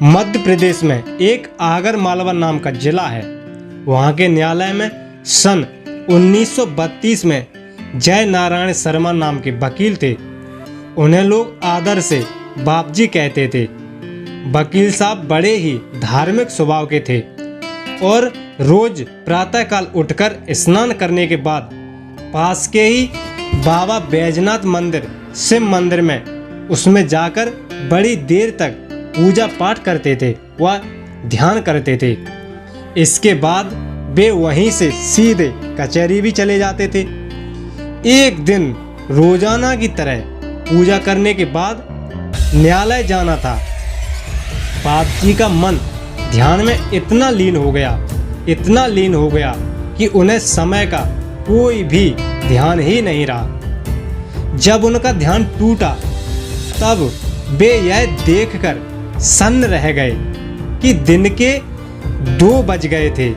मध्य प्रदेश में एक आगर मालवा नाम का जिला है। वहाँ के न्यायालय में सन 1932 में जय नारायण शर्मा नाम के वकील थे। उन्हें लोग आदर से बापजी कहते थे। वकील साहब बड़े ही धार्मिक स्वभाव के थे और रोज प्रातःकाल उठकर स्नान करने के बाद पास के ही बाबा बैजनाथ मंदिर शिव मंदिर में उसमें जाकर बड़ी देर तक पूजा पाठ करते थे व ध्यान करते थे। इसके बाद वे वहीं से सीधे कचहरी भी चले जाते थे। एक दिन रोजाना की तरह पूजा करने के बाद न्यायालय जाना था। बापजी का मन ध्यान में इतना लीन हो गया कि उन्हें समय का कोई भी ध्यान ही नहीं रहा। जब उनका ध्यान टूटा तब वे यह देखकर सन्न रह गए कि दिन के 2 बज गए थे।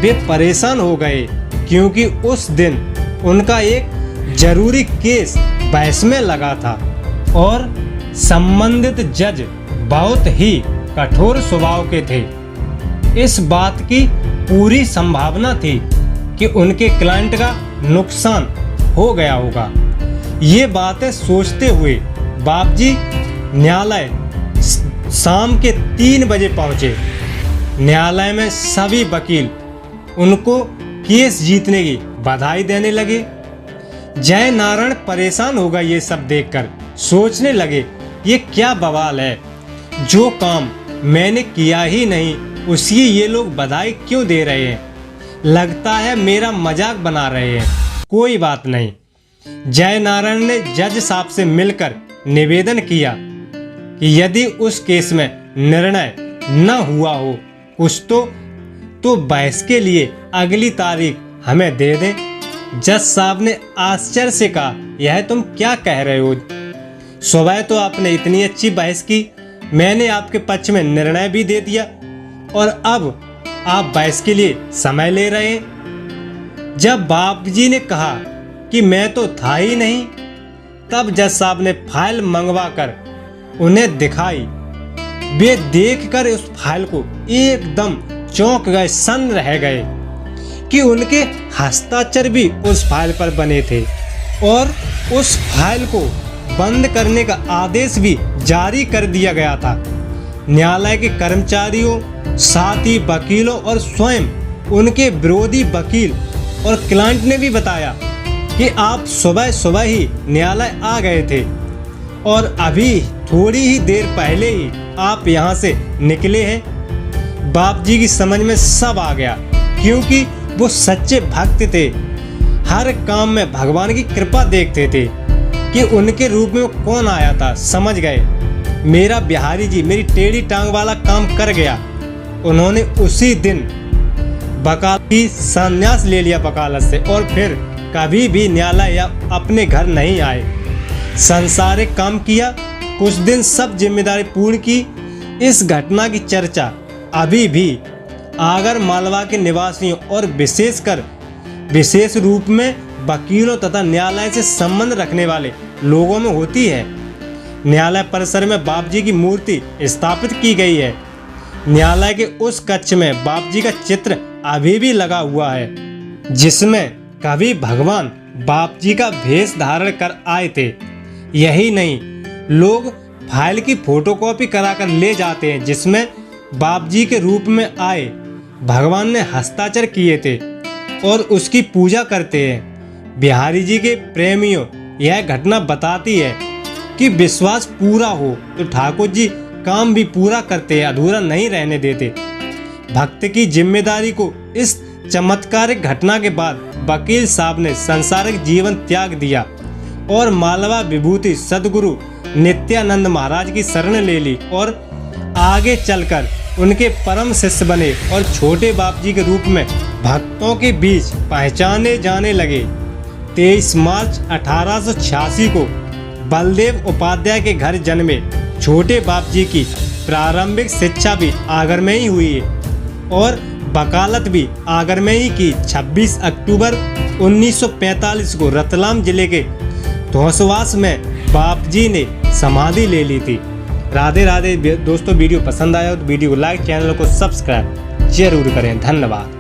वे परेशान हो गए क्योंकि उस दिन उनका एक जरूरी केस बहस में लगा था और संबंधित जज बहुत ही कठोर स्वभाव के थे। इस बात की पूरी संभावना थी कि उनके क्लाइंट का नुकसान हो गया होगा। ये बातें सोचते हुए बापजी न्यायालय शाम के 3 बजे पहुंचे। न्यायालय में सभी वकील उनको केस जीतने की बधाई देने लगे। जय नारायण परेशान हो गए ये सब देखकर। सोचने लगे ये क्या बवाल है, जो काम मैंने किया ही नहीं उसकी ये लोग बधाई क्यों दे रहे हैं। लगता है मेरा मजाक बना रहे हैं। कोई बात नहीं। जय नारायण ने जज साहब से मिलकर निवेदन किया कि यदि उस केस में निर्णय न हुआ हो कुछ तो बहस के लिए अगली तारीख हमें दे दें। जज साहब ने आश्चर्य से कहा, यह तुम क्या कह रहे हो? सुबह तो आपने इतनी अच्छी बहस की, मैंने आपके पक्ष में निर्णय भी दे दिया और अब आप बहस के लिए समय ले रहे हैं। जब बापजी ने कहा कि मैं तो था ही नहीं, तब जज साहब ने फाइल मंगवा कर उन्हें दिखाई। वे देखकर उस फाइल को एकदम चौंक गए, सन्न रह गए कि उनके हस्ताक्षर भी उस फाइल पर बने थे और उस फाइल को बंद करने का आदेश भी जारी कर दिया गया था। न्यायालय के कर्मचारियों, साथ ही वकीलों और स्वयं उनके विरोधी वकील और क्लाइंट ने भी बताया कि आप सुबह ही न्यायालय आ गए थे और अभी थोड़ी ही देर पहले ही आप यहाँ से निकले हैं। बापजी की समझ में सब आ गया क्योंकि वो सच्चे भक्त थे। हर काम में भगवान की कृपा देखते थे कि उनके रूप में कौन आया था। समझ गए मेरा बिहारी जी मेरी टेढ़ी टांग वाला काम कर गया। उन्होंने उसी दिन वकालत की संन्यास ले लिया वकालत से और फिर कभी भी न्यायालय या अपने घर नहीं आए। संसारिक काम किया, कुछ दिन सब जिम्मेदारी पूर्ण की। इस घटना की चर्चा अभी भी आगर मालवा के निवासियों और विशेष रूप में वकीलों तथा न्यायालय से संबंध रखने वाले लोगों में होती है। न्यायालय परिसर में बापजी की मूर्ति स्थापित की गई है। न्यायालय के उस कक्ष में बापजी का चित्र अभी भी लगा हुआ है, जिसमें कभी भगवान बापजी का भेष धारण कर आए थे। यही नहीं, लोग फाइल की फोटोकॉपी कराकर ले जाते हैं जिसमें बापजी के रूप में आए भगवान ने हस्ताक्षर किए थे और उसकी पूजा करते हैं। बिहारी जी के प्रेमियों, यह घटना बताती है कि विश्वास पूरा हो तो ठाकुर जी काम भी पूरा करते हैं, अधूरा नहीं रहने देते। भक्त की जिम्मेदारी को इस चमत्कारिक घटना के बाद वकील साहब ने संसारिक जीवन त्याग दिया और मालवा विभूति सदगुरु नित्यानंद महाराज की शरण ले ली और आगे चलकर उनके परम शिष्य बने और छोटे बापजी के रूप में भक्तों के बीच पहचाने जाने लगे। 23 मार्च 1886 को बलदेव उपाध्याय के घर जन्मे छोटे बापजी की प्रारंभिक शिक्षा भी आगर में ही हुई है और वकालत भी आगर में ही की। 26 अक्टूबर 1945 को रतलाम जिले के धौंसवास में बाप जी ने समाधि ले ली थी। राधे राधे दोस्तों, वीडियो पसंद आया हो तो वीडियो को लाइक, चैनल को सब्सक्राइब जरूर करें। धन्यवाद।